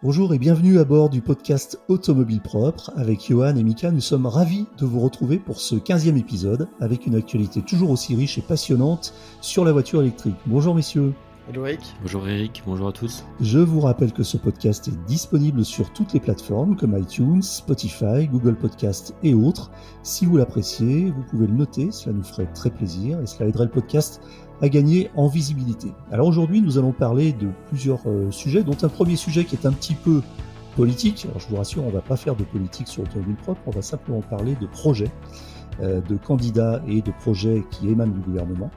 Bonjour et bienvenue à bord du podcast Automobile Propre. Avec Johan et Mika, nous sommes ravis de vous retrouver pour ce 15e épisode avec une actualité toujours aussi riche et passionnante sur la voiture électrique. Bonjour messieurs. Hello Eric. Bonjour Eric, bonjour à tous. Je vous rappelle que ce podcast est disponible sur toutes les plateformes comme iTunes, Spotify, Google Podcast et autres. Si vous l'appréciez, vous pouvez le noter, cela nous ferait très plaisir et cela aiderait le podcast à gagner en visibilité. Alors aujourd'hui, nous allons parler de plusieurs sujets, dont un premier sujet qui est un petit peu politique. Alors je vous rassure, on ne va pas faire de politique sur Automobile Propre, on va simplement parler de projets, de candidats et de projets qui émanent du gouvernement.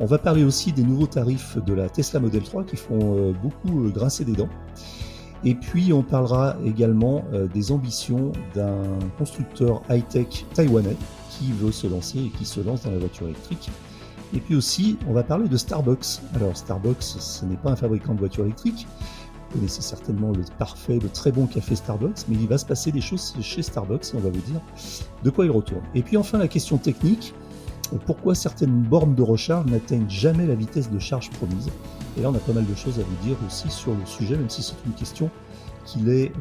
On va parler aussi des nouveaux tarifs de la Tesla Model 3 qui font beaucoup grincer des dents. Et puis on parlera également des ambitions d'un constructeur high-tech taïwanais qui veut se lancer et qui se lance dans la voiture électrique. Et puis aussi, on va parler de Starbucks. Alors Starbucks, ce n'est pas un fabricant de voitures électriques. Vous connaissez certainement le parfait, le très bon café Starbucks, mais il va se passer des choses chez Starbucks et on va vous dire de quoi il retourne. Et puis enfin, la question technique. Pourquoi certaines bornes de recharge n'atteignent jamais la vitesse de charge promise. Et là, on a pas mal de choses à vous dire aussi sur le sujet, même si c'est une question qu'il est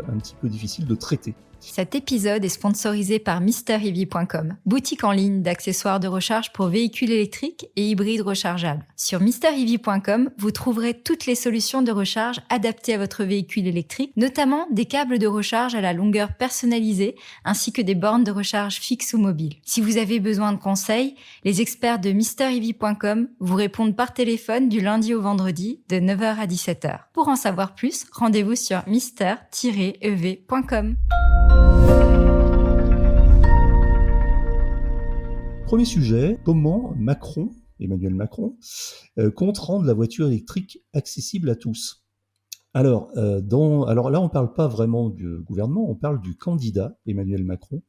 un petit peu difficile de traiter. Cet épisode est sponsorisé par MrEV.com, boutique en ligne d'accessoires de recharge pour véhicules électriques et hybrides rechargeables. Sur MrEV.com, vous trouverez toutes les solutions de recharge adaptées à votre véhicule électrique, notamment des câbles de recharge à la longueur personnalisée, ainsi que des bornes de recharge fixes ou mobiles. Si vous avez besoin de conseils, les experts de MrEV.com vous répondent par téléphone du lundi au vendredi de 9h à 17h. Pour en savoir plus, rendez-vous sur mr-ev.com. Premier sujet, comment Emmanuel Macron, compte rendre la voiture électrique accessible à tous. Alors là, on ne parle pas vraiment du gouvernement, on parle du candidat Emmanuel Macron,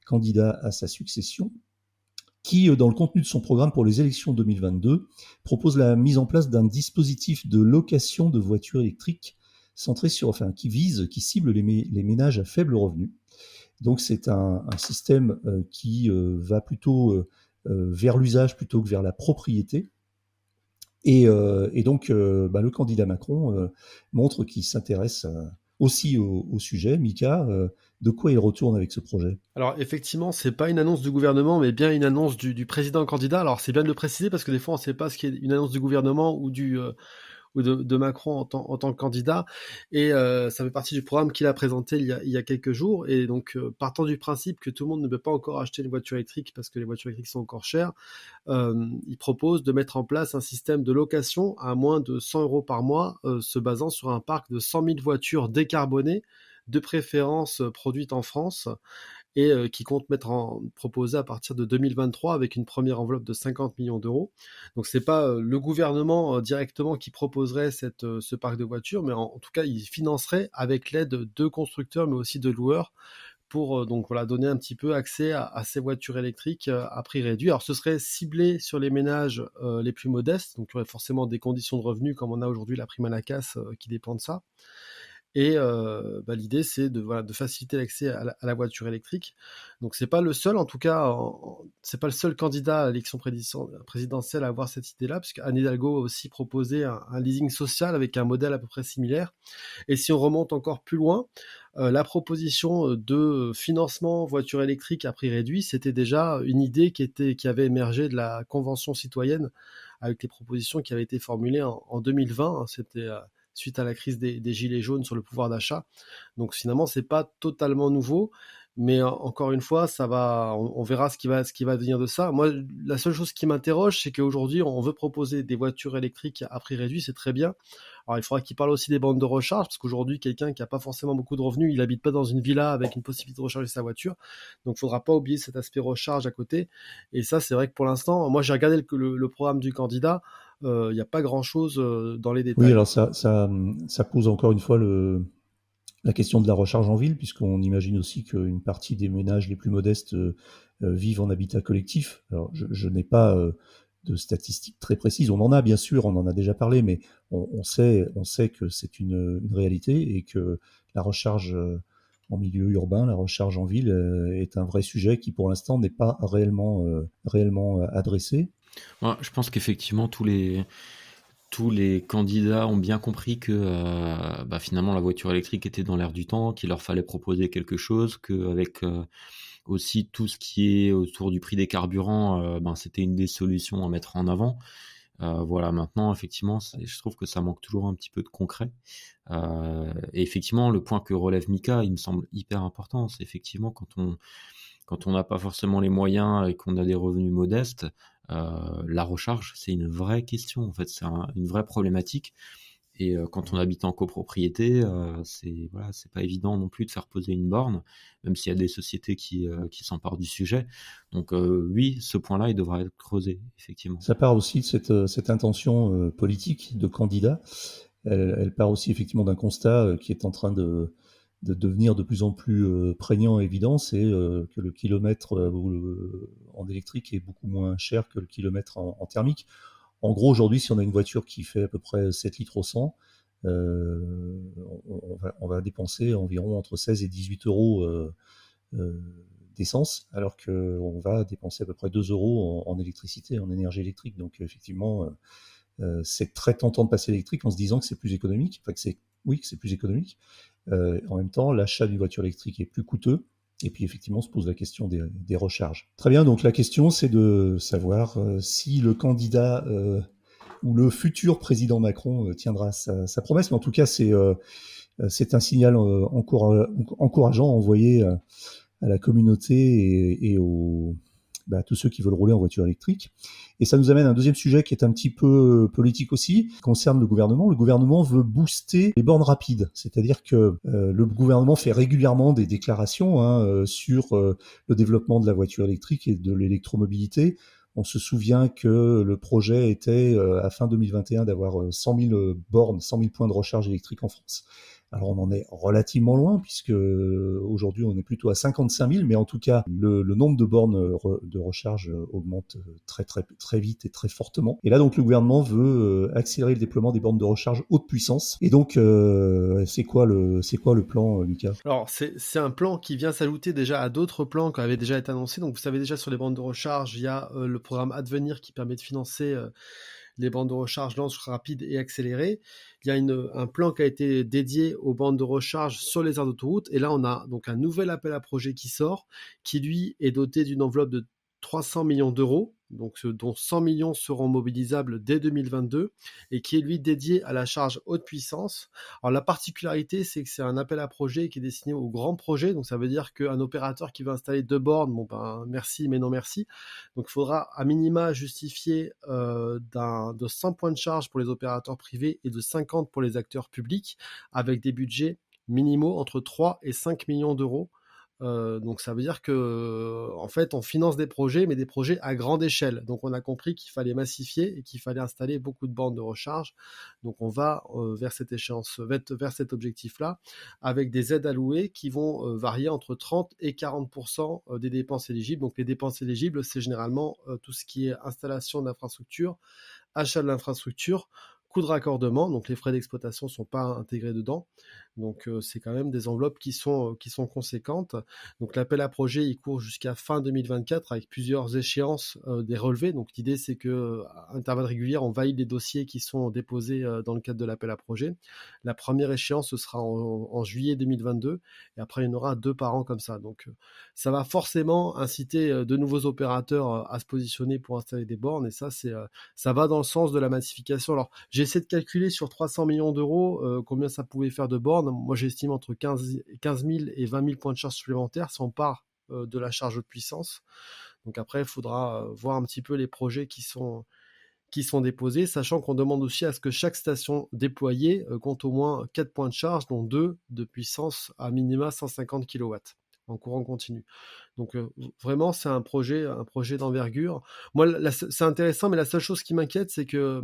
candidat à sa succession, qui, dans le contenu de son programme pour les élections 2022, propose la mise en place d'un dispositif de location de voitures électriques qui cible les ménages à faible revenu. Donc c'est un système qui va plutôt vers l'usage plutôt que vers la propriété. Et donc le candidat Macron montre qu'il s'intéresse aussi au sujet. Mika, de quoi il retourne avec ce projet ? Alors effectivement, c'est pas une annonce du gouvernement, mais bien une annonce du président candidat. Alors c'est bien de le préciser parce que des fois on ne sait pas ce qui est une annonce du gouvernement ou de Macron en tant que candidat, et ça fait partie du programme qu'il a présenté il y a quelques jours. Et donc partant du principe que tout le monde ne peut pas encore acheter une voiture électrique parce que les voitures électriques sont encore chères, il propose de mettre en place un système de location à moins de 100 € par mois, se basant sur un parc de 100 000 voitures décarbonées, de préférence produites en France, et qui compte proposer à partir de 2023 avec une première enveloppe de 50 millions d'euros. Donc c'est pas le gouvernement directement qui proposerait ce parc de voitures, mais en tout cas il financerait avec l'aide de constructeurs mais aussi de loueurs pour donner un petit peu accès à ces voitures électriques à prix réduit. Alors ce serait ciblé sur les ménages les plus modestes, donc il y aurait forcément des conditions de revenus comme on a aujourd'hui la prime à la casse qui dépend de ça. Et l'idée c'est de faciliter l'accès à la voiture électrique. Donc c'est pas le seul, en tout cas c'est pas le seul candidat à l'élection présidentielle à avoir cette idée-là, puisque Anne Hidalgo a aussi proposé un leasing social avec un modèle à peu près similaire. Et si on remonte encore plus loin, la proposition de financement voiture électrique à prix réduit, c'était déjà une idée qui avait émergé de la Convention citoyenne avec les propositions qui avaient été formulées en 2020. C'était suite à la crise des gilets jaunes sur le pouvoir d'achat. Donc finalement, c'est pas totalement nouveau, mais encore une fois, on verra ce qui va devenir de ça. Moi, la seule chose qui m'interroge, c'est qu'aujourd'hui, on veut proposer des voitures électriques à prix réduit, c'est très bien. Alors il faudra qu'il parle aussi des bornes de recharge, parce qu'aujourd'hui, quelqu'un qui n'a pas forcément beaucoup de revenus, il habite pas dans une villa avec une possibilité de recharger sa voiture, donc il faudra pas oublier cet aspect recharge à côté. Et ça, c'est vrai que pour l'instant, moi j'ai regardé le programme du candidat, il n'y a pas grand-chose dans les détails. Oui, alors ça pose encore une fois la question de la recharge en ville, puisqu'on imagine aussi qu'une partie des ménages les plus modestes vivent en habitat collectif. Alors, je n'ai pas de statistiques très précises. On en a, bien sûr, on en a déjà parlé, mais on sait que c'est une réalité et que la recharge en milieu urbain, la recharge en ville est un vrai sujet qui, pour l'instant, n'est pas réellement adressé. Moi, je pense qu'effectivement, tous les tous les candidats ont bien compris que finalement la voiture électrique était dans l'air du temps, qu'il leur fallait proposer quelque chose, qu'avec aussi tout ce qui est autour du prix des carburants, c'était une des solutions à mettre en avant. Voilà, maintenant, effectivement, je trouve que ça manque toujours un petit peu de concret. Et effectivement, le point que relève Mika, il me semble hyper important. C'est effectivement quand on n'a pas forcément les moyens et qu'on a des revenus modestes, la recharge, c'est une vraie question. En fait, c'est une vraie problématique. Et quand on habite en copropriété, c'est pas évident non plus de faire poser une borne, même s'il y a des sociétés qui s'emparent du sujet. Donc oui, ce point-là, il devra être creusé, effectivement. Ça part aussi de cette intention politique de candidat. Elle part aussi effectivement d'un constat qui est en train de devenir de plus en plus prégnant et évident, c'est que le kilomètre en électrique est beaucoup moins cher que le kilomètre en thermique. En gros, aujourd'hui, si on a une voiture qui fait à peu près 7 litres au 100, on va dépenser environ entre 16 et 18 euros d'essence, alors qu'on va dépenser à peu près 2 euros en électricité, en énergie électrique. Donc effectivement, c'est très tentant de passer électrique en se disant que c'est plus économique, que c'est plus économique. En même temps, l'achat d'une voiture électrique est plus coûteux. Et puis effectivement, on se pose la question des recharges. Très bien, donc la question, c'est de savoir si le candidat ou le futur président Macron tiendra sa promesse. Mais en tout cas, c'est un signal encourageant envoyé à la communauté et à tous ceux qui veulent rouler en voiture électrique. Et ça nous amène à un deuxième sujet qui est un petit peu politique aussi, qui concerne le gouvernement. Le gouvernement veut booster les bornes rapides, c'est-à-dire que le gouvernement fait régulièrement des déclarations sur le développement de la voiture électrique et de l'électromobilité. On se souvient que le projet était à fin 2021 d'avoir 100 000 bornes, 100 000 points de recharge électrique en France. Alors on en est relativement loin puisque aujourd'hui on est plutôt à 55 000, mais en tout cas le nombre de bornes de recharge augmente très très très vite et très fortement. Et là donc le gouvernement veut accélérer le déploiement des bornes de recharge haute puissance. Et donc c'est quoi le plan, Mika ? Alors c'est un plan qui vient s'ajouter déjà à d'autres plans qui avaient déjà été annoncés. Donc vous savez déjà sur les bornes de recharge, il y a le programme Advenir qui permet de financer les bandes de recharge lentes, rapides et accélérées. Il y a un plan qui a été dédié aux bandes de recharge sur les aires d'autoroute. Et là, on a donc un nouvel appel à projet qui sort, qui lui est doté d'une enveloppe de 300 millions d'euros, donc dont 100 millions seront mobilisables dès 2022, et qui est lui dédié à la charge haute puissance. Alors la particularité, c'est que c'est un appel à projet qui est destiné aux grands projets, donc ça veut dire qu'un opérateur qui veut installer 2 bornes, merci mais non merci. Donc il faudra à minima justifier de 100 points de charge pour les opérateurs privés et de 50 pour les acteurs publics, avec des budgets minimaux entre 3 et 5 millions d'euros. Donc ça veut dire que en fait on finance des projets, mais des projets à grande échelle. Donc on a compris qu'il fallait massifier et qu'il fallait installer beaucoup de bornes de recharge. Donc on va vers cette échéance, vers cet objectif-là, avec des aides allouées qui vont varier entre 30 et 40% des dépenses éligibles. Donc les dépenses éligibles, c'est généralement tout ce qui est installation d'infrastructures, achat de l'infrastructure, coût de raccordement, donc les frais d'exploitation ne sont pas intégrés dedans. Donc c'est quand même des enveloppes qui sont conséquentes. Donc l'appel à projet, il court jusqu'à fin 2024 avec plusieurs échéances des relevés. Donc l'idée, c'est qu'à intervalles réguliers, on valide les dossiers qui sont déposés dans le cadre de l'appel à projet. La première échéance, ce sera en juillet 2022. Et après, il y en aura 2 par an comme ça. Donc ça va forcément inciter de nouveaux opérateurs à se positionner pour installer des bornes. Et ça, ça va dans le sens de la massification. Alors, j'ai essayé de calculer sur 300 millions d'euros combien ça pouvait faire de bornes. Moi, j'estime entre 15 000 et 20 000 points de charge supplémentaires si on part de la charge haute puissance. Donc après, il faudra voir un petit peu les projets qui sont déposés, sachant qu'on demande aussi à ce que chaque station déployée compte au moins 4 points de charge, dont 2 de puissance à minima 150 kW en courant continu. Donc vraiment, c'est un projet d'envergure. Moi, c'est intéressant, mais la seule chose qui m'inquiète, c'est que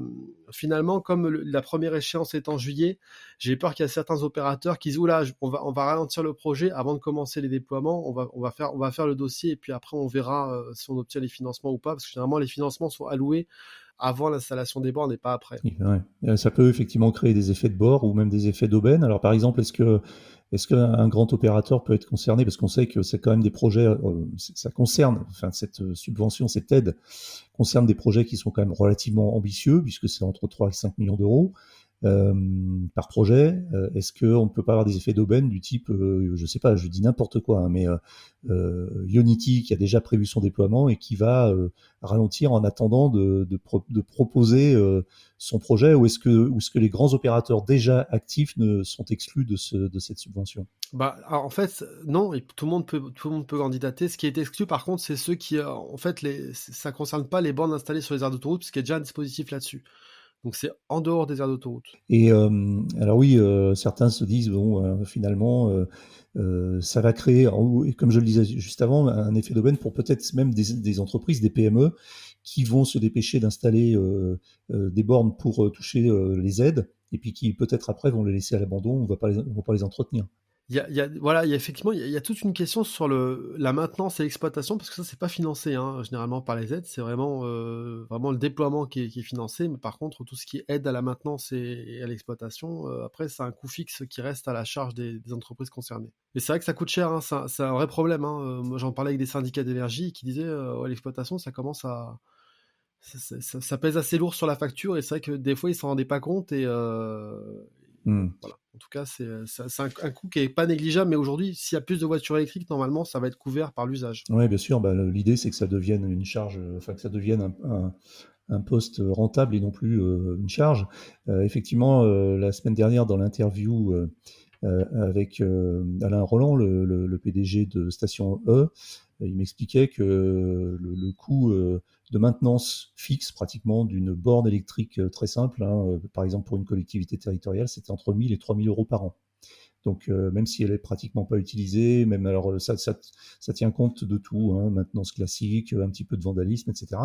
finalement, comme la première échéance est en juillet, j'ai peur qu'il y a certains opérateurs qui disent oula, on va ralentir le projet avant de commencer les déploiements. On va faire le dossier et puis après on verra si on obtient les financements ou pas, parce que généralement les financements sont alloués avant l'installation des bornes et pas après. Ouais. Ça peut effectivement créer des effets de bord ou même des effets d'aubaine. Alors par exemple, est-ce Est-ce qu'un grand opérateur peut être concerné? Parce qu'on sait que c'est quand même des projets, ça concerne, enfin cette subvention, cette aide concerne des projets qui sont quand même relativement ambitieux, puisque c'est entre 3 et 5 millions d'euros par projet. Est-ce qu'on ne peut pas avoir des effets d'aubaine du type, je sais pas, je dis n'importe quoi, hein, mais Unity qui a déjà prévu son déploiement et qui va ralentir en attendant de proposer son projet, ou est-ce que les grands opérateurs déjà actifs sont exclus de cette subvention? Alors, en fait, non, et tout le monde peut candidater. Ce qui est exclu, par contre, c'est ceux qui, en fait, ça concerne pas les bornes installées sur les aires d'autoroute, parce qu'il y a déjà un dispositif là-dessus. Donc c'est en dehors des aires d'autoroute. Et alors oui, certains se disent bon, finalement, ça va créer, comme je le disais juste avant, un effet d'aubaine pour peut-être même des entreprises, des PME, qui vont se dépêcher d'installer des bornes pour toucher les aides, et puis qui peut-être après vont les laisser à l'abandon, on va pas les entretenir. Voilà, il y a effectivement, il y a toute une question sur la maintenance et l'exploitation, parce que ça, c'est pas financé, hein, généralement par les aides, c'est vraiment le déploiement qui est financé, mais par contre, tout ce qui est aide à la maintenance et à l'exploitation, après, c'est un coût fixe qui reste à la charge des entreprises concernées. Et c'est vrai que ça coûte cher, hein, c'est un vrai problème, hein. Moi, j'en parlais avec des syndicats d'énergie qui disaient, l'exploitation, ça commence à... Ça pèse assez lourd sur la facture, et c'est vrai que des fois, ils s'en rendaient pas compte, et... Voilà. En tout cas, c'est un coût qui est pas négligeable, mais aujourd'hui, s'il y a plus de voitures électriques, normalement, ça va être couvert par l'usage. Oui, bien sûr. L'idée, c'est que ça devienne une charge, que ça devienne un poste rentable et non plus une charge. Effectivement, la semaine dernière, dans l'interview avec Alain Roland, le PDG de Station E, il m'expliquait que le coût de maintenance fixe pratiquement d'une borne électrique très simple, hein, par exemple pour une collectivité territoriale, c'était entre 1 000 et 3 000 euros par an. Donc même si elle est pratiquement pas utilisée, même alors ça tient compte de tout, hein, maintenance classique, un petit peu de vandalisme, etc.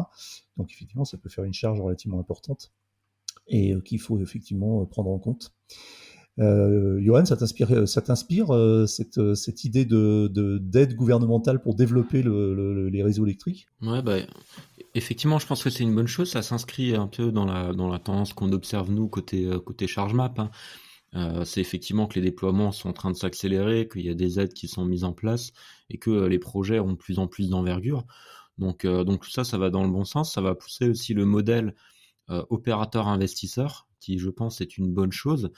Donc effectivement, ça peut faire une charge relativement importante et qu'il faut effectivement prendre en compte. Johan, ça t'inspire cette idée d'aide gouvernementale pour développer les réseaux électriques? Ouais, effectivement, je pense que c'est une bonne chose. Ça s'inscrit un peu dans la tendance qu'on observe nous côté ChargeMap, hein. C'est effectivement que les déploiements sont en train de s'accélérer, qu'il y a des aides qui sont mises en place et que les projets ont de plus en plus d'envergure. Donc tout ça va dans le bon sens. Ça va pousser aussi le modèle opérateur-investisseur, qui je pense est une bonne chose,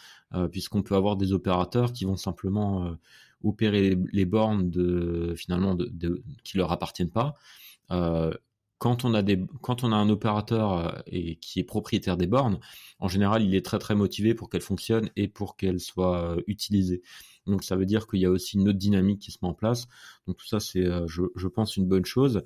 puisqu'on peut avoir des opérateurs qui vont simplement opérer les bornes qui leur appartiennent pas. Quand on a un opérateur et qui est propriétaire des bornes, en général, il est très très motivé pour qu'elles fonctionnent et pour qu'elles soient utilisées. Donc ça veut dire qu'il y a aussi une autre dynamique qui se met en place. Donc tout ça, c'est, je pense, une bonne chose.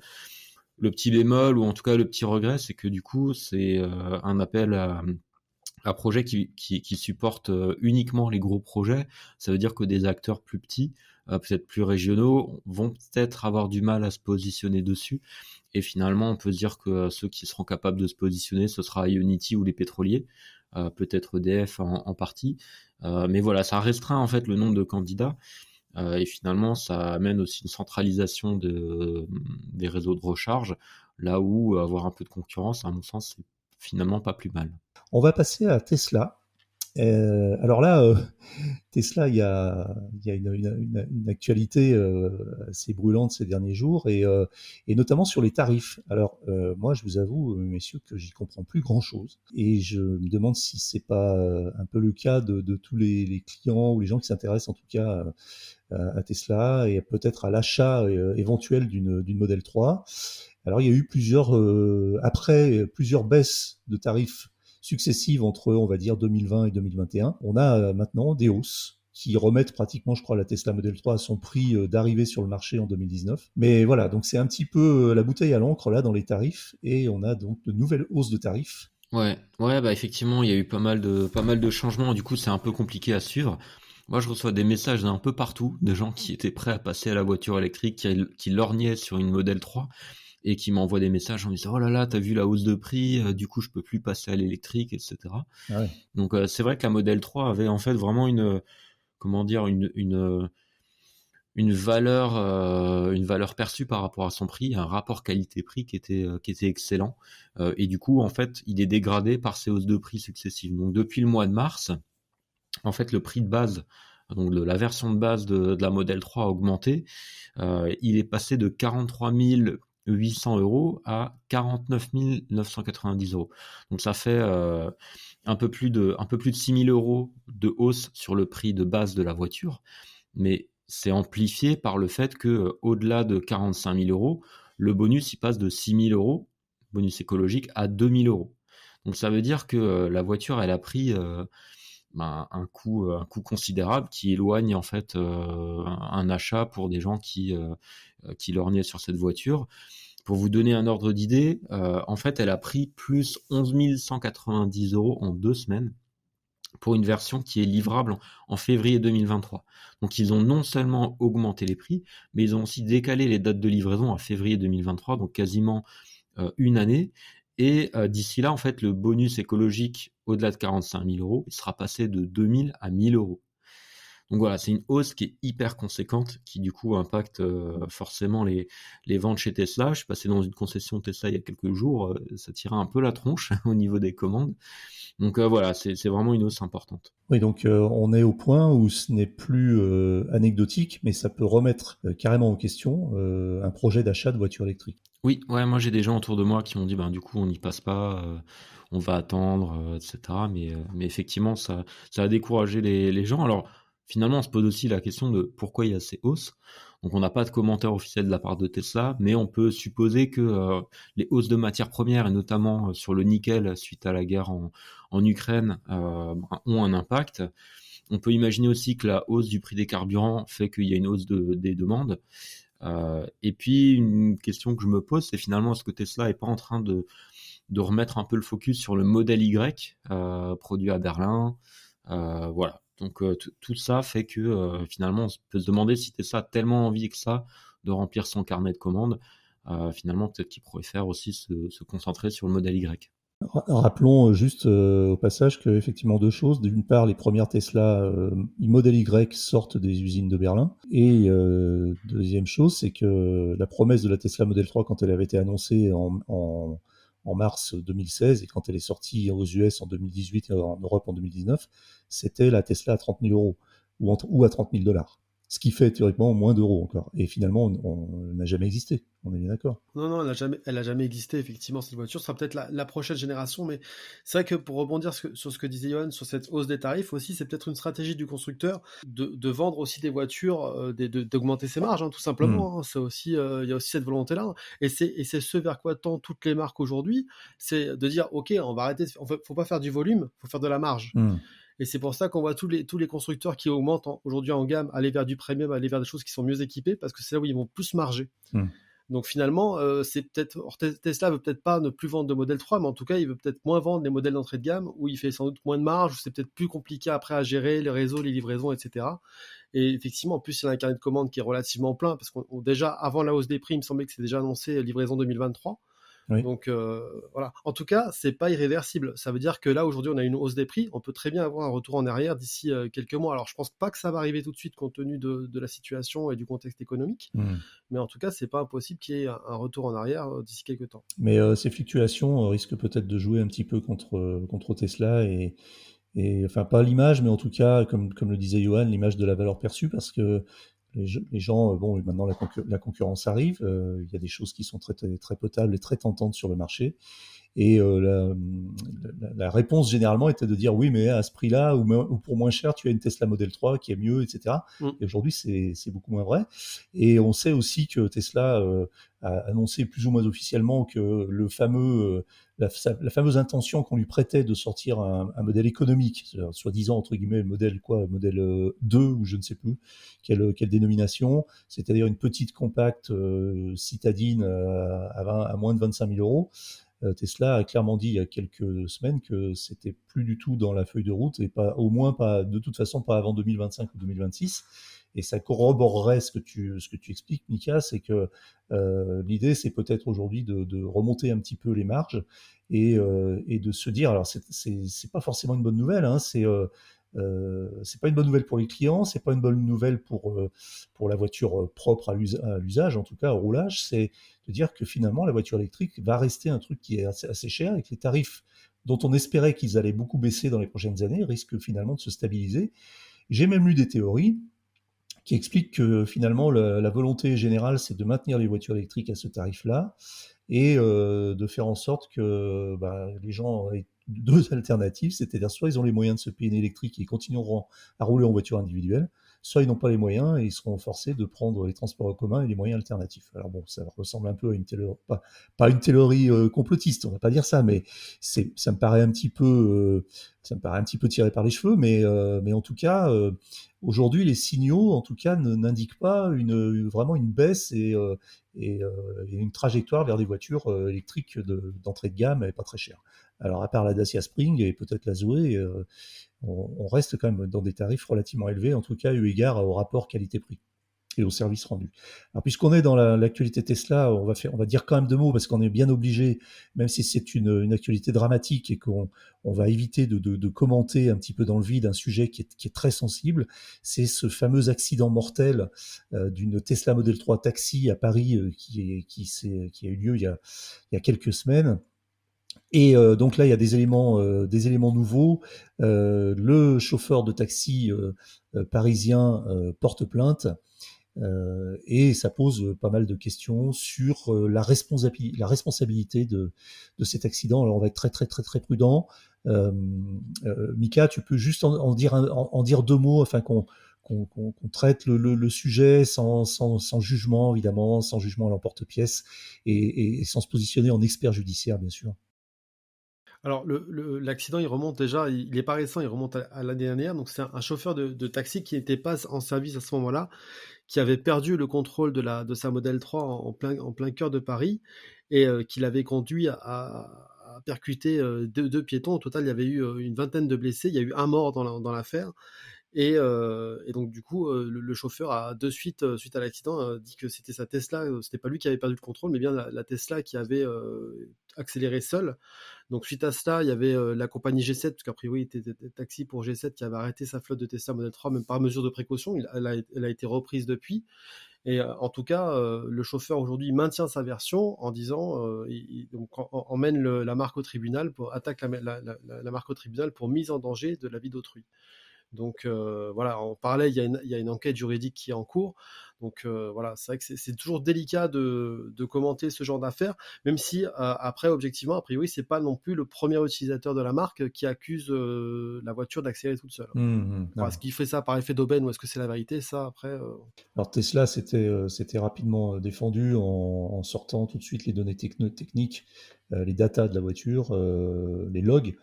Le petit bémol, ou en tout cas le petit regret, c'est que du coup, c'est un appel à projet qui supporte uniquement les gros projets. Ça veut dire que des acteurs plus petits, peut-être plus régionaux, vont peut-être avoir du mal à se positionner dessus. Et finalement, on peut se dire que ceux qui seront capables de se positionner, ce sera Unity ou les pétroliers, peut-être EDF en partie. Mais voilà, ça restreint en fait le nombre de candidats. Et finalement, ça amène aussi une centralisation des réseaux de recharge, là où avoir un peu de concurrence, à mon sens, c'est finalement pas plus mal. On va passer à Tesla. Alors là, Tesla, il y a une actualité assez brûlante ces derniers jours, et notamment sur les tarifs. Alors moi, je vous avoue, messieurs, que j'y comprends plus grand-chose, et je me demande si c'est pas un peu le cas de tous les clients ou les gens qui s'intéressent en tout cas à Tesla et peut-être à l'achat éventuel d'une Model 3. Alors il y a eu après plusieurs baisses de tarifs successives entre, on va dire, 2020 et 2021. On a maintenant des hausses qui remettent pratiquement, je crois, la Tesla Model 3 à son prix d'arrivée sur le marché en 2019. Mais voilà, donc c'est un petit peu la bouteille à l'encre là dans les tarifs, et on a donc de nouvelles hausses de tarifs. Ouais, effectivement, il y a eu pas mal de changements. Du coup, c'est un peu compliqué à suivre. Moi, je reçois des messages d'un peu partout, de gens qui étaient prêts à passer à la voiture électrique, qui lorgnaient sur une Model 3. Et qui m'envoient des messages en disant « Oh là là, t'as vu la hausse de prix, du coup je peux plus passer à l'électrique, etc. » Ouais. Donc c'est vrai que la Model 3 avait en fait vraiment une valeur perçue par rapport à son prix, un rapport qualité-prix qui était excellent. Et du coup, en fait, il est dégradé par ces hausses de prix successives. Donc depuis le mois de mars, en fait, le prix de base donc de la version de base de la Model 3 a augmenté. Il est passé de 43 800 € à 49 990 €. Donc ça fait un peu plus de 6 000 € de hausse sur le prix de base de la voiture, mais c'est amplifié par le fait que au-delà de 45 000 €, le bonus il passe de 6 000 €, bonus écologique, à 2 000 €. Donc ça veut dire que la voiture elle a pris un coût considérable qui éloigne en fait un achat pour des gens qui lorgnaient sur cette voiture. Pour vous donner un ordre d'idée, en fait, elle a pris plus 11 190 € en 2 semaines pour une version qui est livrable en février 2023. Donc ils ont non seulement augmenté les prix, mais ils ont aussi décalé les dates de livraison à février 2023, donc quasiment une année. Et d'ici là, en fait, le bonus écologique au-delà de 45 000 €, il sera passé de 2 000 à 1 000 €. Donc voilà, c'est une hausse qui est hyper conséquente, qui du coup impacte forcément les ventes chez Tesla. Je suis passé dans une concession Tesla il y a quelques jours, ça tirait un peu la tronche au niveau des commandes. Donc voilà, c'est vraiment une hausse importante. Oui, donc on est au point où ce n'est plus anecdotique, mais ça peut remettre carrément en question un projet d'achat de voiture électrique. Oui, ouais, moi j'ai des gens autour de moi qui ont dit du coup on n'y passe pas, on va attendre, etc. Mais effectivement ça a découragé les gens. Alors finalement on se pose aussi la question de pourquoi il y a ces hausses. Donc on n'a pas de commentaire officiel de la part de Tesla, mais on peut supposer que les hausses de matières premières et notamment sur le nickel suite à la guerre en Ukraine ont un impact. On peut imaginer aussi que la hausse du prix des carburants fait qu'il y a une hausse des demandes. Et puis une question que je me pose, c'est finalement est-ce que Tesla est pas en train de remettre un peu le focus sur le modèle Y produit à Berlin, voilà. Donc tout ça fait que finalement on peut se demander si Tesla a tellement envie que ça de remplir son carnet de commandes, finalement peut-être qu'il pourrait faire aussi se concentrer sur le modèle Y. Rappelons juste au passage que effectivement deux choses. D'une part, les premières Tesla Model Y sortent des usines de Berlin. Et deuxième chose, c'est que la promesse de la Tesla Model 3, quand elle avait été annoncée en mars 2016 et quand elle est sortie aux US en 2018 et en Europe en 2019, c'était la Tesla à 30 000 € ou à 30 000 $. Ce qui fait théoriquement moins d'euros encore. Et finalement, on n'a jamais existé. On est bien d'accord. Non, elle a jamais existé, effectivement, cette voiture. Ce sera peut-être la prochaine génération, mais c'est vrai que pour rebondir sur ce que disait Johan, sur cette hausse des tarifs aussi, c'est peut-être une stratégie du constructeur de vendre aussi des voitures, d'augmenter ses marges, hein, tout simplement. Hein. C'est aussi, il y a aussi cette volonté-là. Et c'est ce vers quoi tendent toutes les marques aujourd'hui, c'est de dire, OK, on va arrêter, faut pas faire du volume, faut faire de la marge. Et c'est pour ça qu'on voit tous les constructeurs qui augmentent aujourd'hui en gamme, aller vers du premium, aller vers des choses qui sont mieux équipées, parce que c'est là où ils vont plus marger. Donc finalement, c'est peut-être Tesla veut peut-être pas ne plus vendre de modèle 3, mais en tout cas, il veut peut-être moins vendre les modèles d'entrée de gamme, où il fait sans doute moins de marge, où c'est peut-être plus compliqué après à gérer les réseaux, les livraisons, etc. Et effectivement, en plus, il y a un carnet de commandes qui est relativement plein, parce qu'on déjà, avant la hausse des prix, il me semblait que c'est déjà annoncé livraison 2023. Oui. Donc voilà. En tout cas, c'est pas irréversible. Ça veut dire que là aujourd'hui, on a une hausse des prix. On peut très bien avoir un retour en arrière d'ici quelques mois. Alors, je pense pas que ça va arriver tout de suite compte tenu de la situation et du contexte économique. Mais en tout cas, c'est pas impossible qu'il y ait un retour en arrière d'ici quelques temps. Mais ces fluctuations risquent peut-être de jouer un petit peu contre Tesla et enfin pas l'image, mais en tout cas, comme le disait Johan, l'image de la valeur perçue, parce que les gens, bon, maintenant la concurrence arrive, il y a des choses qui sont très, très potables et très tentantes sur le marché. Et la réponse généralement était de dire oui, mais à ce prix-là ou pour moins cher, tu as une Tesla Model 3 qui est mieux, etc. Et aujourd'hui, c'est beaucoup moins vrai. Et on sait aussi que Tesla a annoncé plus ou moins officiellement que le fameux la fameuse intention qu'on lui prêtait de sortir un modèle économique, soi-disant entre guillemets modèle 2 ou je ne sais plus quelle dénomination, c'est-à-dire une petite compacte citadine à moins de 25 000 €. Tesla a clairement dit il y a quelques semaines que c'était plus du tout dans la feuille de route et pas, au moins pas, de toute façon pas avant 2025 ou 2026. Et ça corroborerait ce que tu expliques, Mika, c'est que l'idée c'est peut-être aujourd'hui de remonter un petit peu les marges et de se dire, alors c'est pas forcément une bonne nouvelle, hein, c'est pas une bonne nouvelle pour les clients, c'est pas une bonne nouvelle pour la voiture propre à l'usage, en tout cas au roulage, c'est de dire que finalement la voiture électrique va rester un truc qui est assez cher et que les tarifs dont on espérait qu'ils allaient beaucoup baisser dans les prochaines années risquent finalement de se stabiliser. J'ai même lu des théories qui expliquent que finalement la volonté générale, c'est de maintenir les voitures électriques à ce tarif-là et de faire en sorte que les gens aient deux alternatives, c'est-à-dire soit ils ont les moyens de se payer une électrique et ils continueront à rouler en voiture individuelle, soit ils n'ont pas les moyens et ils seront forcés de prendre les transports en commun et les moyens alternatifs. Alors bon, ça ressemble un peu à une théorie, pas une théorie complotiste, on va pas dire ça, mais ça me paraît un petit peu tiré par les cheveux, mais en tout cas, aujourd'hui, les signaux, en tout cas, n'indiquent pas vraiment une baisse et une trajectoire vers des voitures électriques d'entrée de gamme et pas très chères. Alors, à part la Dacia Spring et peut-être la Zoé, on reste quand même dans des tarifs relativement élevés, en tout cas eu égard au rapport qualité-prix et au service rendu. Alors, puisqu'on est dans l'actualité Tesla, on va dire quand même deux mots parce qu'on est bien obligé, même si c'est une actualité dramatique et qu'on va éviter de commenter un petit peu dans le vide un sujet qui est très sensible. C'est ce fameux accident mortel d'une Tesla Model 3 Taxi à Paris qui a eu lieu il y a quelques semaines. Et donc là, il y a des éléments nouveaux. Le chauffeur de taxi parisien porte plainte et ça pose pas mal de questions sur la responsabilité de cet accident. Alors on va être très très très très prudent. Mika, tu peux juste en dire deux mots afin qu'on traite le sujet sans jugement, évidemment, sans jugement à l'emporte-pièce et sans se positionner en expert judiciaire, bien sûr. Alors, l'accident, il remonte déjà, il n'est pas récent, il remonte à l'année dernière. Donc, c'est un chauffeur de taxi qui n'était pas en service à ce moment-là, qui avait perdu le contrôle de sa Model 3 en plein cœur de Paris et qui l'avait conduit à percuter deux piétons. Au total, il y avait eu une vingtaine de blessés. Il y a eu un mort dans l'affaire. Et donc du coup, le chauffeur a de suite, suite à l'accident, dit que c'était sa Tesla, c'était pas lui qui avait perdu le contrôle, mais bien la Tesla qui avait accéléré seule. Donc suite à cela, il y avait la compagnie G7, parce qu'a priori il était taxi pour G7, qui avait arrêté sa flotte de Tesla Model 3, même par mesure de précaution. Elle a été reprise depuis. Et en tout cas, le chauffeur aujourd'hui maintient sa version en disant, donc emmène la marque au tribunal, attaque la marque au tribunal pour mise en danger de la vie d'autrui. Donc voilà, en parallèle, il y a une enquête juridique qui est en cours. Donc voilà, c'est vrai que c'est toujours délicat de commenter ce genre d'affaires, même si après, objectivement, a priori, c'est pas non plus le premier utilisateur de la marque qui accuse la voiture d'accélérer toute seule. Est-ce qu'il fait ça par effet d'aubaine ou est-ce que c'est la vérité? Ça, après... Alors Tesla s'était rapidement défendu en sortant tout de suite les données techniques, les datas de la voiture, les logs,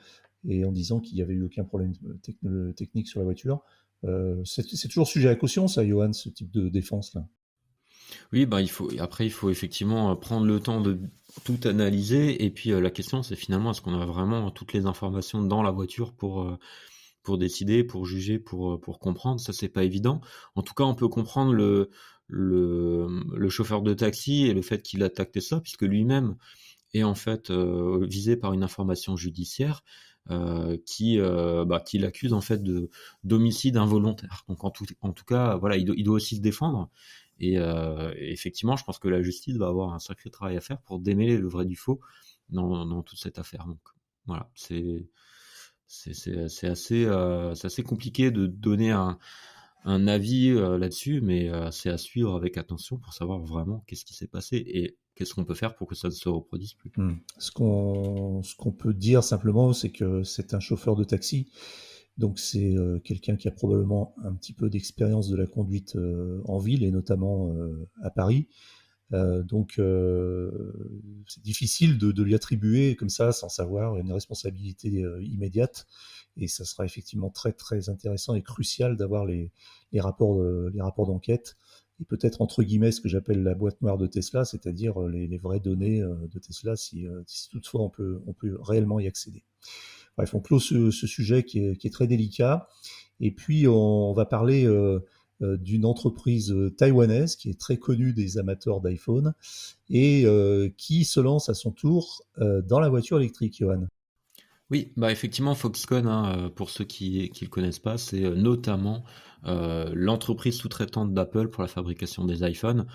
et en disant qu'il n'y avait eu aucun problème technique sur la voiture. C'est toujours sujet à caution, ça, Johan, ce type de défense-là. Oui, il faut effectivement prendre le temps de tout analyser. Et puis la question, c'est finalement, est-ce qu'on a vraiment toutes les informations dans la voiture pour décider, pour juger, pour comprendre? Ça, c'est pas évident. En tout cas, on peut comprendre le chauffeur de taxi et le fait qu'il attaque Tesla, puisque lui-même est en fait visé par une information judiciaire qui l'accuse en fait d'homicide involontaire. Donc en tout cas, voilà, il doit aussi se défendre. Et effectivement, je pense que la justice va avoir un sacré travail à faire pour démêler le vrai du faux dans toute cette affaire. Donc voilà, c'est assez compliqué de donner un avis là-dessus, mais c'est à suivre avec attention pour savoir vraiment qu'est-ce qui s'est passé et qu'est-ce qu'on peut faire pour que ça ne se reproduise plus. Ce qu'on peut dire simplement, c'est que c'est un chauffeur de taxi. Donc c'est quelqu'un qui a probablement un petit peu d'expérience de la conduite en ville et notamment à Paris. Donc c'est difficile de lui attribuer comme ça, sans savoir, une responsabilité immédiate. Et ça sera effectivement très très intéressant et crucial d'avoir les rapports d'enquête et peut-être entre guillemets ce que j'appelle la boîte noire de Tesla, c'est-à-dire les vraies données de Tesla si toutefois on peut réellement y accéder. Bref, on clôt ce sujet qui est très délicat. Et puis on va parler d'une entreprise taïwanaise qui est très connue des amateurs d'iPhone et qui se lance à son tour dans la voiture électrique, Johan. Oui, effectivement, Foxconn, pour ceux qui le connaissent pas, c'est notamment l'entreprise sous-traitante d'Apple pour la fabrication des iPhones.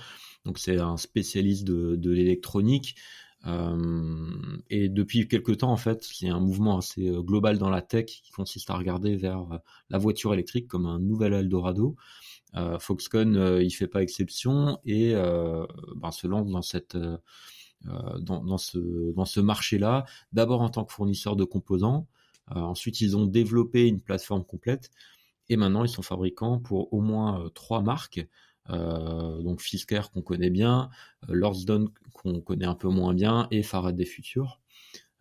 Donc c'est un spécialiste de l'électronique. Et depuis quelques temps, en fait, il y a un mouvement assez global dans la tech qui consiste à regarder vers la voiture électrique comme un nouvel Eldorado. Foxconn, il fait pas exception et se lance dans ce marché-là, d'abord en tant que fournisseur de composants. Ensuite, ils ont développé une plateforme complète et maintenant, ils sont fabricants pour au moins 3 marques. Donc Fisker qu'on connaît bien, Lordstown qu'on connaît un peu moins bien et Faraday Future.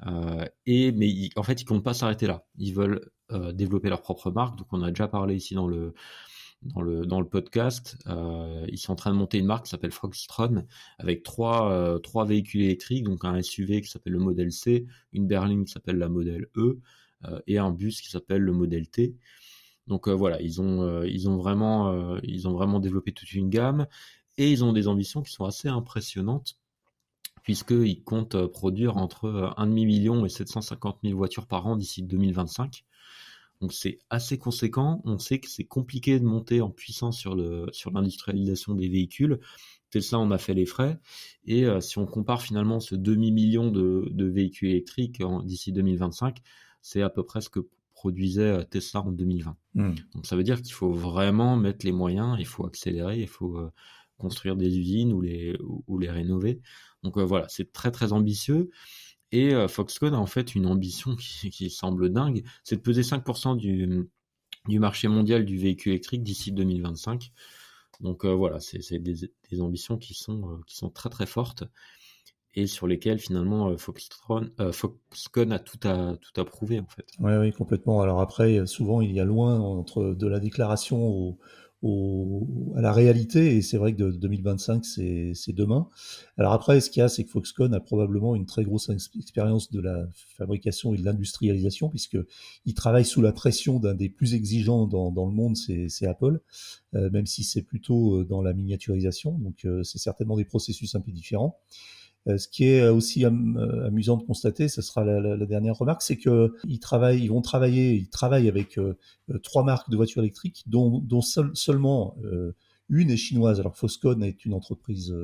Mais en fait, ils comptent pas s'arrêter là. Ils veulent développer leur propre marque. Donc on a déjà parlé ici dans le podcast. Ils sont en train de monter une marque qui s'appelle Foxtron avec trois véhicules électriques, donc un SUV qui s'appelle le modèle C, une berline qui s'appelle la modèle E et un bus qui s'appelle le modèle T. Donc voilà, ils ont vraiment développé toute une gamme et ils ont des ambitions qui sont assez impressionnantes puisqu'ils comptent produire entre 1,5 million et 750 000 voitures par an d'ici 2025. Donc c'est assez conséquent. On sait que c'est compliqué de monter en puissance sur l'industrialisation des véhicules. Tesla en a fait les frais. Et si on compare finalement ce demi-million de véhicules électriques d'ici 2025, c'est à peu près ce que produisait Tesla en 2020. Donc ça veut dire qu'il faut vraiment mettre les moyens, il faut accélérer, il faut construire des usines ou les rénover. Donc voilà, c'est très très ambitieux. Et Foxconn a en fait une ambition qui semble dingue, c'est de peser 5% du marché mondial du véhicule électrique d'ici 2025. Donc voilà, c'est des ambitions qui sont très très fortes et sur lesquelles finalement Foxconn a tout à prouver en fait. Oui, complètement. Alors après, souvent il y a loin entre de la déclaration à la réalité, et c'est vrai que 2025 c'est demain. Alors après, ce qu'il y a, c'est que Foxconn a probablement une très grosse expérience de la fabrication et de l'industrialisation, puisque il travaille sous la pression d'un des plus exigeants dans le monde, c'est Apple, même si c'est plutôt dans la miniaturisation. Donc c'est certainement des processus un peu différents. Ce qui est aussi amusant de constater, ce sera la dernière remarque, c'est qu'ils travaillent avec 3 marques de voitures électriques, dont seulement une est chinoise. Alors Foxconn est une entreprise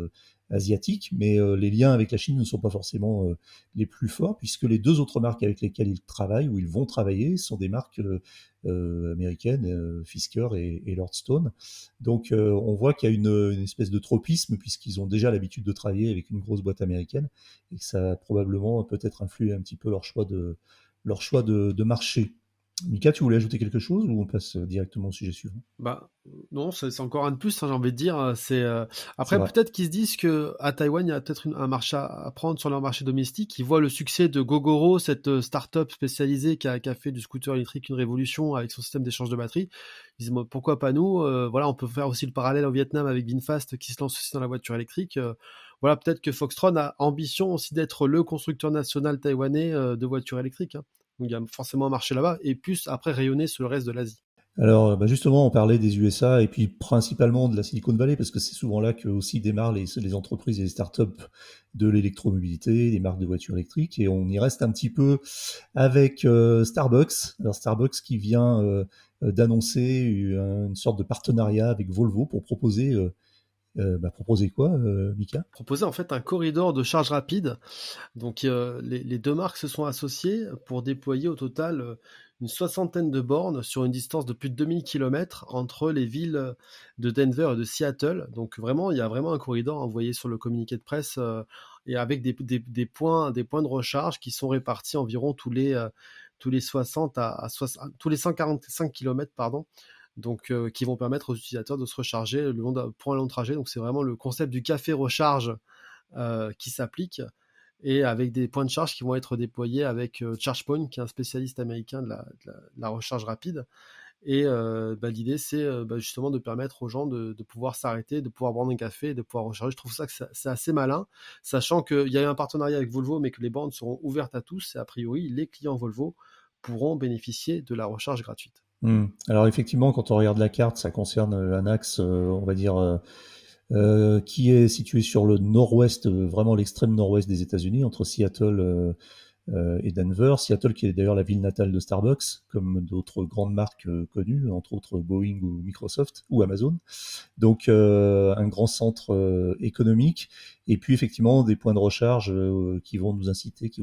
asiatique, mais les liens avec la Chine ne sont pas forcément les plus forts, puisque les 2 autres marques avec lesquelles ils travaillent, ou ils vont travailler, sont des marques américaines, Fisker et Lordstown. Donc on voit qu'il y a une espèce de tropisme, puisqu'ils ont déjà l'habitude de travailler avec une grosse boîte américaine, et que ça a probablement peut-être influé un petit peu leur choix de marché. Mika, tu voulais ajouter quelque chose ou on passe directement au sujet suivant? Non, c'est encore un de plus, hein, j'ai envie de dire. Après, peut-être qu'ils se disent qu'à Taïwan, il y a peut-être un marché à prendre sur leur marché domestique. Ils voient le succès de Gogoro, cette start-up spécialisée qui a fait du scooter électrique une révolution avec son système d'échange de batterie. Ils disent pourquoi pas nous? Voilà, on peut faire aussi le parallèle au Vietnam avec VinFast qui se lance aussi dans la voiture électrique. Voilà, peut-être que Foxtron a ambition aussi d'être le constructeur national taïwanais de voitures électriques, hein. Donc il y a forcément un marché là-bas, et plus après rayonner sur le reste de l'Asie. Alors justement, on parlait des USA et puis principalement de la Silicon Valley, parce que c'est souvent là que aussi démarrent les entreprises et les startups de l'électromobilité, les marques de voitures électriques, et on y reste un petit peu avec Starbucks. Alors Starbucks qui vient d'annoncer une sorte de partenariat avec Volvo pour proposer quoi, Mika? Proposer en fait un corridor de charge rapide. Donc les 2 marques se sont associées pour déployer au total une 60aine de bornes sur une distance de plus de 2000 km entre les villes de Denver et de Seattle. Donc vraiment, il y a vraiment un corridor envoyé sur le communiqué de presse et avec des points de recharge qui sont répartis environ tous les 60 tous les 145 km, pardon. Donc qui vont permettre aux utilisateurs de se recharger pour un long trajet. Donc c'est vraiment le concept du café recharge qui s'applique, et avec des points de charge qui vont être déployés avec ChargePoint, qui est un spécialiste américain de la recharge rapide. Et l'idée, c'est justement de permettre aux gens de pouvoir s'arrêter, de pouvoir prendre un café et de pouvoir recharger. Je trouve ça que c'est assez malin, sachant qu'il y a eu un partenariat avec Volvo, mais que les bornes seront ouvertes à tous, et a priori, les clients Volvo pourront bénéficier de la recharge gratuite. Alors effectivement, quand on regarde la carte, ça concerne un axe, on va dire, qui est situé sur le nord-ouest, vraiment l'extrême nord-ouest des États-Unis, entre Seattle et Denver. Seattle, qui est d'ailleurs la ville natale de Starbucks, comme d'autres grandes marques connues, entre autres Boeing ou Microsoft ou Amazon. Donc un grand centre économique, et puis effectivement des points de recharge qui vont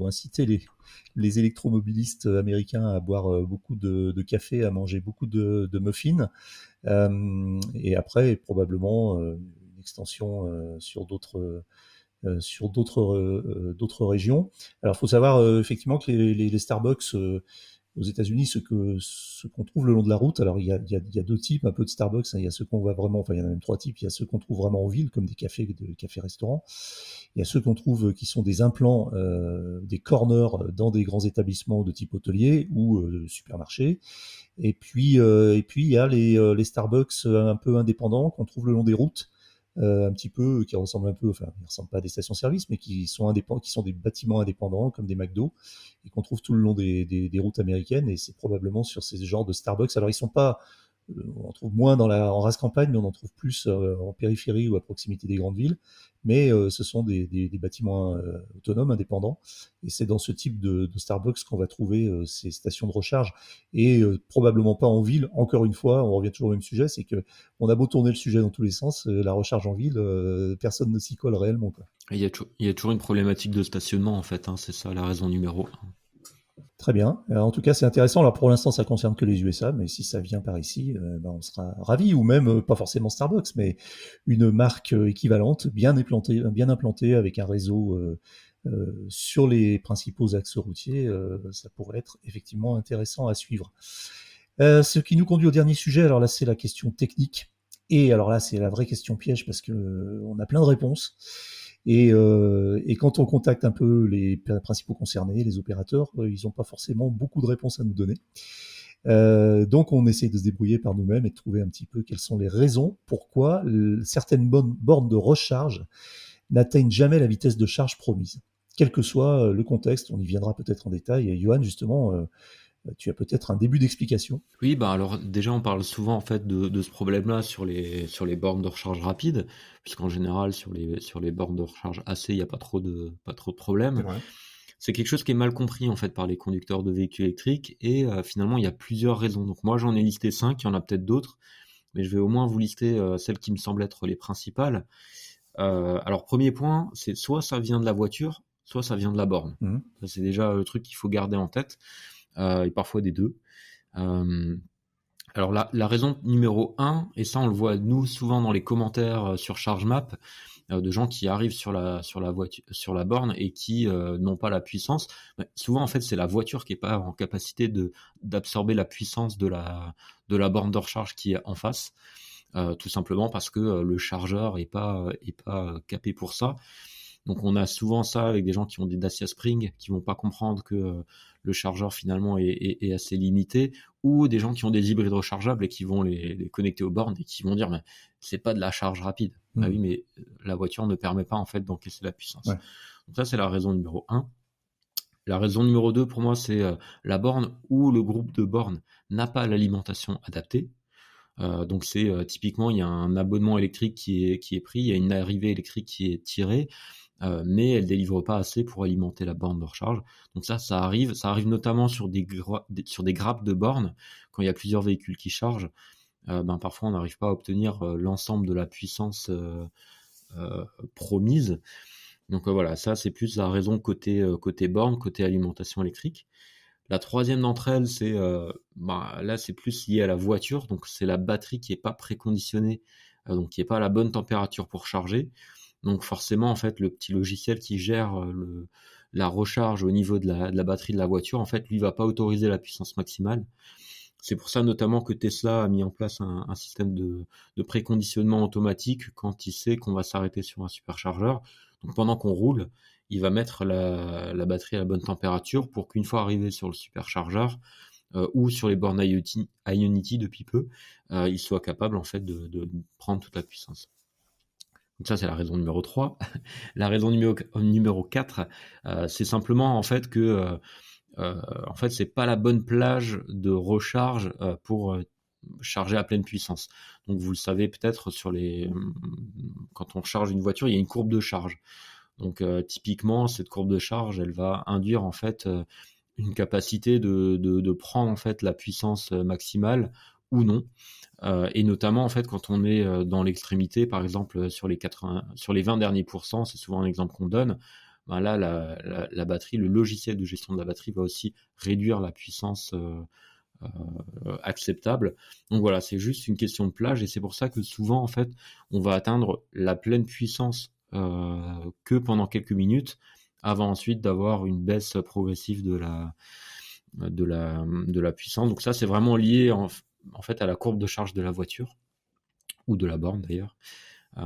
inciter les électromobilistes américains à boire beaucoup de café, à manger beaucoup de muffins, et après probablement une extension sur d'autres régions. Alors, il faut savoir effectivement que les Starbucks aux États-Unis, ce qu'on trouve le long de la route, alors il y a deux types un peu de Starbucks, hein. Il y a ceux qu'on voit vraiment, enfin il y en a même trois types. Il y a ceux qu'on trouve vraiment en ville, comme des cafés-restaurants. Il y a ceux qu'on trouve qui sont des implants, des corners dans des grands établissements de type hôtelier ou supermarché. Et puis il y a les Starbucks un peu indépendants qu'on trouve le long des routes. Un petit peu, qui ressemblent un peu, enfin, ils ressemblent pas à des stations-service, mais qui sont indépendants, qui sont des bâtiments indépendants, comme des McDo, et qu'on trouve tout le long des routes américaines, et c'est probablement sur ces genres de Starbucks. Alors, ils sont pas, on en trouve moins en race campagne, mais on en trouve plus en périphérie ou à proximité des grandes villes, mais ce sont des bâtiments autonomes, indépendants, et c'est dans ce type de Starbucks qu'on va trouver ces stations de recharge, et probablement pas en ville. Encore une fois, on revient toujours au même sujet, c'est que on a beau tourner le sujet dans tous les sens, la recharge en ville, personne ne s'y colle réellement, quoi. Il y a toujours une problématique de stationnement, en fait, hein, c'est ça la raison numéro 1. Très bien. Alors, en tout cas, c'est intéressant. Alors, pour l'instant, ça concerne que les USA, mais si ça vient par ici, on sera ravis. Ou même, pas forcément Starbucks, mais une marque équivalente, bien implantée, avec un réseau sur les principaux axes routiers. Ça pourrait être effectivement intéressant à suivre. Ce qui nous conduit au dernier sujet. Alors là, c'est la question technique. Et alors là, c'est la vraie question piège, parce que on a plein de réponses. Et quand on contacte un peu les principaux concernés, les opérateurs, ils n'ont pas forcément beaucoup de réponses à nous donner. Donc on essaie de se débrouiller par nous-mêmes et de trouver un petit peu quelles sont les raisons pourquoi certaines bornes de recharge n'atteignent jamais la vitesse de charge promise. Quel que soit le contexte, on y viendra peut-être en détail. Et Johan, justement, tu as peut-être un début d'explication. Oui, bah alors déjà on parle souvent en fait de ce problème-là sur les bornes de recharge rapide, puisqu'en général sur les bornes de recharge AC, il n'y a pas trop de problèmes. C'est quelque chose qui est mal compris en fait par les conducteurs de véhicules électriques, et finalement il y a plusieurs raisons. Donc moi j'en ai listé 5, il y en a peut-être d'autres, mais je vais au moins vous lister celles qui me semblent être les principales. Alors premier point, c'est soit ça vient de la voiture, soit ça vient de la borne. Ça, c'est déjà le truc qu'il faut garder en tête, et parfois des deux. Alors la raison numéro 1, et ça on le voit nous souvent dans les commentaires sur ChargeMap, de gens qui arrivent sur la borne et qui n'ont pas la puissance. Souvent en fait c'est la voiture qui est pas en capacité d'absorber la puissance de la borne de recharge qui est en face, tout simplement parce que le chargeur est pas capé pour ça. Donc on a souvent ça avec des gens qui ont des Dacia Spring, qui vont pas comprendre que le chargeur finalement est assez limité, ou des gens qui ont des hybrides rechargeables et qui vont les connecter aux bornes et qui vont dire mais c'est pas de la charge rapide. Ah oui, mais la voiture ne permet pas en fait d'encaisser la puissance. Ouais. Donc ça c'est la raison numéro 1. La raison numéro 2 pour moi c'est la borne ou le groupe de bornes n'a pas l'alimentation adaptée. Donc c'est typiquement il y a un abonnement électrique qui est pris, il y a une arrivée électrique qui est tirée, mais elle délivre pas assez pour alimenter la borne de recharge. Donc ça arrive notamment sur des grappes de bornes quand il y a plusieurs véhicules qui chargent. Parfois on n'arrive pas à obtenir l'ensemble de la puissance promise. Donc voilà, ça c'est plus la raison côté borne, côté alimentation électrique. La troisième d'entre elles, c'est là c'est plus lié à la voiture, donc c'est la batterie qui est pas préconditionnée, donc qui est pas à la bonne température pour charger. Donc forcément en fait le petit logiciel qui gère la recharge au niveau de la batterie de la voiture, en fait lui va pas autoriser la puissance maximale. C'est pour ça notamment que Tesla a mis en place un système de préconditionnement automatique quand il sait qu'on va s'arrêter sur un superchargeur. Donc pendant qu'on roule, il va mettre la batterie à la bonne température pour qu'une fois arrivé sur le superchargeur ou sur les bornes Ionity depuis peu, il soit capable en fait de prendre toute la puissance. Donc ça c'est la raison numéro 3. La raison numéro 4, c'est simplement en fait que en fait c'est pas la bonne plage de recharge pour charger à pleine puissance. Donc vous le savez peut-être quand on charge une voiture, il y a une courbe de charge. Donc typiquement, cette courbe de charge, elle va induire en fait une capacité de prendre en fait la puissance maximale ou non. Et notamment en fait quand on est dans l'extrémité, par exemple sur les 20 derniers pourcents, c'est souvent un exemple qu'on donne. Ben là, la batterie, le logiciel de gestion de la batterie va aussi réduire la puissance acceptable. Donc voilà, c'est juste une question de plage, et c'est pour ça que souvent en fait on va atteindre la pleine puissance que pendant quelques minutes, avant ensuite d'avoir une baisse progressive de la puissance. Donc ça, c'est vraiment lié en fait à la courbe de charge de la voiture, ou de la borne d'ailleurs,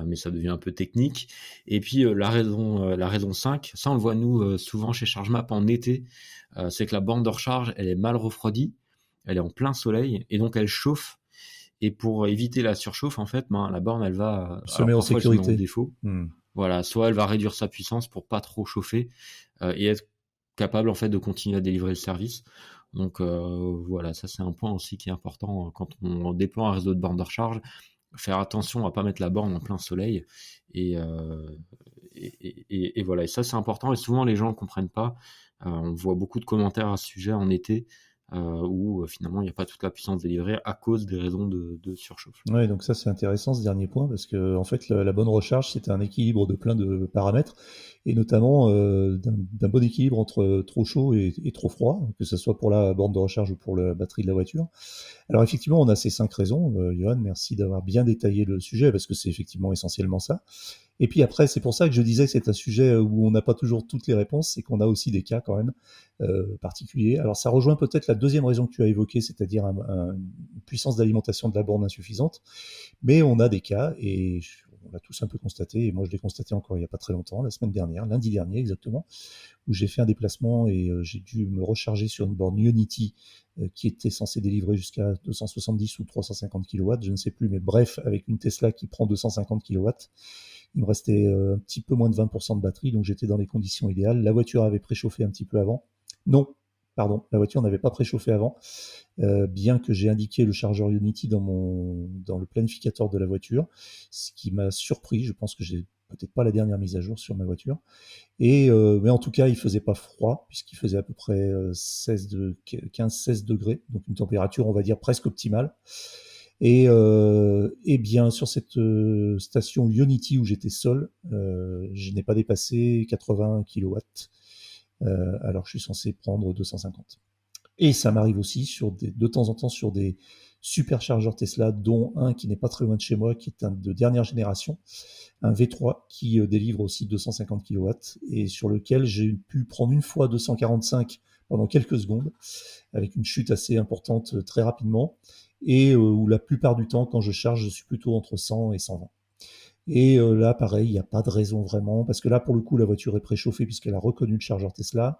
mais ça devient un peu technique. Et puis la raison 5, ça on le voit nous souvent chez ChargeMap en été, c'est que la borne de recharge, elle est mal refroidie, elle est en plein soleil, et donc elle chauffe. Et pour éviter la surchauffe, en fait, la borne, elle va se met en sécurité. En défaut. Voilà, soit elle va réduire sa puissance pour pas trop chauffer et être capable en fait de continuer à délivrer le service. Donc voilà, ça c'est un point aussi qui est important quand on déploie un réseau de bornes de recharge. Faire attention à pas mettre la borne en plein soleil, et voilà. Et ça c'est important, et souvent les gens ne comprennent pas. On voit beaucoup de commentaires à ce sujet en été, où finalement il n'y a pas toute la puissance délivrée à cause des raisons de surchauffe. Oui, donc ça c'est intéressant ce dernier point, parce que en fait la bonne recharge, c'est un équilibre de plein de paramètres, et notamment d'un bon équilibre entre trop chaud et trop froid, que ce soit pour la borne de recharge ou pour la batterie de la voiture. Alors effectivement, on a ces 5 raisons. Johan, merci d'avoir bien détaillé le sujet, parce que c'est effectivement essentiellement ça. Et puis après, c'est pour ça que je disais que c'est un sujet où on n'a pas toujours toutes les réponses, c'est qu'on a aussi des cas quand même particuliers. Alors ça rejoint peut-être la deuxième raison que tu as évoquée, c'est-à-dire une puissance d'alimentation de la borne insuffisante. Mais on a des cas, et on l'a tous un peu constaté, et moi je l'ai constaté encore il n'y a pas très longtemps, la semaine dernière, lundi dernier exactement, où j'ai fait un déplacement et j'ai dû me recharger sur une borne Ionity qui était censée délivrer jusqu'à 270 ou 350 kW, je ne sais plus, mais bref, avec une Tesla qui prend 250 kW. Il me restait un petit peu moins de 20% de batterie, donc j'étais dans les conditions idéales. La voiture avait préchauffé un petit peu avant. Non, pardon, la voiture n'avait pas préchauffé avant, bien que j'ai indiqué le chargeur Ionity dans le planificateur de la voiture, ce qui m'a surpris. Je pense que j'ai peut-être pas la dernière mise à jour sur ma voiture. Mais en tout cas, il faisait pas froid, puisqu'il faisait à peu près 15-16 degrés, donc une température, on va dire, presque optimale. Et bien sur cette station Ionity où j'étais seul, je n'ai pas dépassé 80 kW, alors que je suis censé prendre 250. Et ça m'arrive aussi de temps en temps sur des superchargeurs Tesla, dont un qui n'est pas très loin de chez moi, qui est un de dernière génération, un V3 qui délivre aussi 250 kW, et sur lequel j'ai pu prendre une fois 245 pendant quelques secondes, avec une chute assez importante très rapidement, et où la plupart du temps, quand je charge, je suis plutôt entre 100 et 120. Et là, pareil, il n'y a pas de raison vraiment, parce que là, pour le coup, la voiture est préchauffée puisqu'elle a reconnu le chargeur Tesla.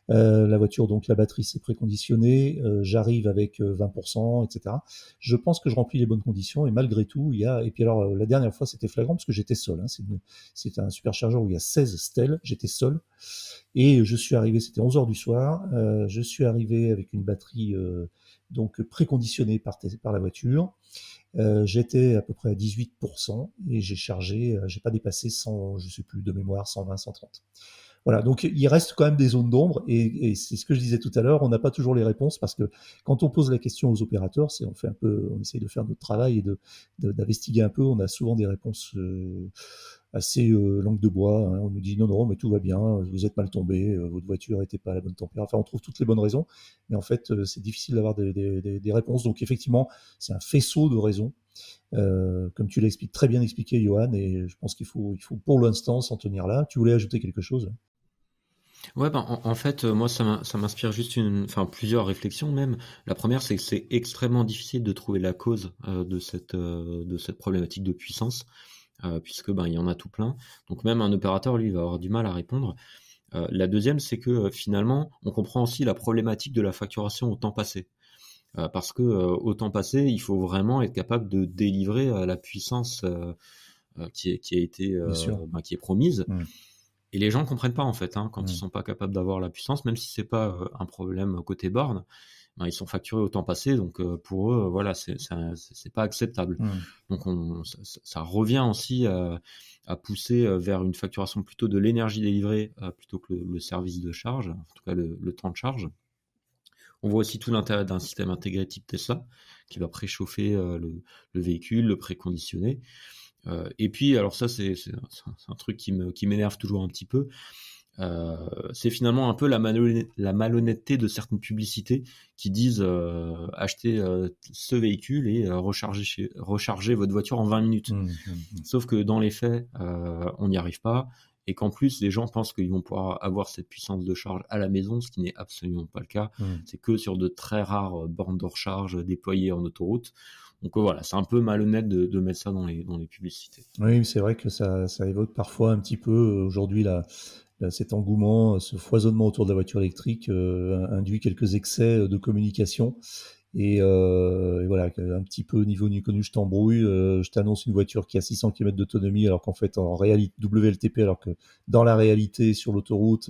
La voiture, donc la batterie s'est préconditionnée, j'arrive avec 20%, etc. Je pense que je remplis les bonnes conditions, et malgré tout, et puis alors la dernière fois c'était flagrant parce que j'étais seul, hein. C'est un superchargeur où il y a 16 stèles, j'étais seul, et je suis arrivé, c'était 11h du soir, je suis arrivé avec une batterie donc préconditionnée par la voiture. J'étais à peu près à 18%, et j'ai chargé, j'ai pas dépassé 100, je sais plus de mémoire, 120, 130. Voilà, donc il reste quand même des zones d'ombre, et c'est ce que je disais tout à l'heure, on n'a pas toujours les réponses, parce que quand on pose la question aux opérateurs, on essaye de faire notre travail et d'investiguer un peu, on a souvent des réponses assez langue de bois, hein. On nous dit non, mais tout va bien, vous êtes mal tombé, votre voiture n'était pas à la bonne température, enfin on trouve toutes les bonnes raisons, mais en fait c'est difficile d'avoir des réponses, donc effectivement c'est un faisceau de raisons. Comme tu l'expliques très bien expliqué, Johan, et je pense qu'il faut pour l'instant s'en tenir là. Tu voulais ajouter quelque chose? Ouais, en fait, moi, ça m'inspire juste plusieurs réflexions même. La première, c'est que c'est extrêmement difficile de trouver la cause de cette problématique de puissance, puisque il y en a tout plein. Donc même un opérateur, lui, va avoir du mal à répondre. La deuxième, c'est que finalement, on comprend aussi la problématique de la facturation au temps passé. Parce que au temps passé, il faut vraiment être capable de délivrer la puissance qui a été qui est promise. Et les gens comprennent pas en fait, quand ils sont pas capables d'avoir la puissance, même si c'est pas un problème côté borne. ben, ils sont facturés au temps passé, donc pour eux, voilà, c'est pas acceptable. Donc ça revient aussi à pousser vers une facturation plutôt de l'énergie délivrée plutôt que le service de charge, en tout cas le temps de charge. On voit aussi tout l'intérêt d'un système intégré type Tesla qui va préchauffer le véhicule, le préconditionner. Et puis, alors ça, c'est un truc qui m'énerve toujours un petit peu. C'est finalement un peu la malhonnêteté de certaines publicités qui disent achetez ce véhicule et rechargez votre voiture en 20 minutes. Sauf que dans les faits, on n'y arrive pas. Et qu'en plus, les gens pensent qu'ils vont pouvoir avoir cette puissance de charge à la maison, ce qui n'est absolument pas le cas. C'est que sur de très rares bornes de recharge déployées en autoroute. Donc voilà, c'est un peu malhonnête de mettre ça dans les publicités. Oui, c'est vrai que ça évoque parfois un petit peu aujourd'hui cet engouement, ce foisonnement autour de la voiture électrique induit quelques excès de communication. Et voilà, un petit peu au niveau du connu, je t'embrouille, je t'annonce une voiture qui a 600 km d'autonomie, alors qu'en fait, en réalité, WLTP, alors que dans la réalité, sur l'autoroute,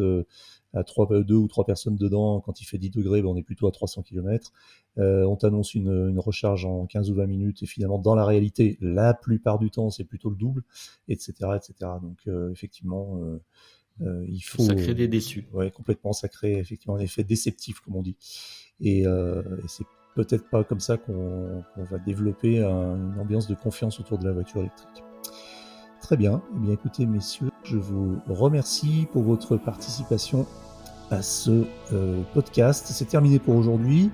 à 2 ou 3 personnes dedans, quand il fait 10 degrés, ben on est plutôt à 300 km. On t'annonce une recharge en 15 ou 20 minutes, et finalement, dans la réalité, la plupart du temps, c'est plutôt le double, etc., etc. Donc, effectivement, il faut... Ça crée des déçus. Ouais, complètement, ça crée effectivement un effet déceptif, comme on dit. Et c'est peut-être pas comme ça qu'on va développer une ambiance de confiance autour de la voiture électrique. Très bien. Eh bien, écoutez, messieurs, je vous remercie pour votre participation à ce podcast. C'est terminé pour aujourd'hui.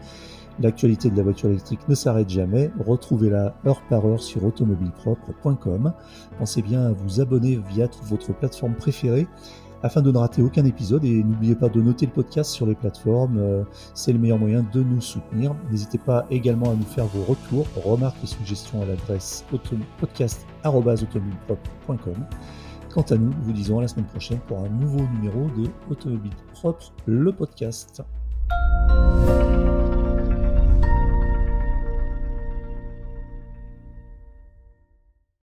L'actualité de la voiture électrique ne s'arrête jamais. Retrouvez-la heure par heure sur automobilepropre.com. Pensez bien à vous abonner via votre plateforme préférée afin de ne rater aucun épisode, et n'oubliez pas de noter le podcast sur les plateformes, c'est le meilleur moyen de nous soutenir. N'hésitez pas également à nous faire vos retours, remarques et suggestions à l'adresse podcast@automobilepropre.com. Quant à nous, nous vous disons à la semaine prochaine pour un nouveau numéro de Automobile Propre, le podcast.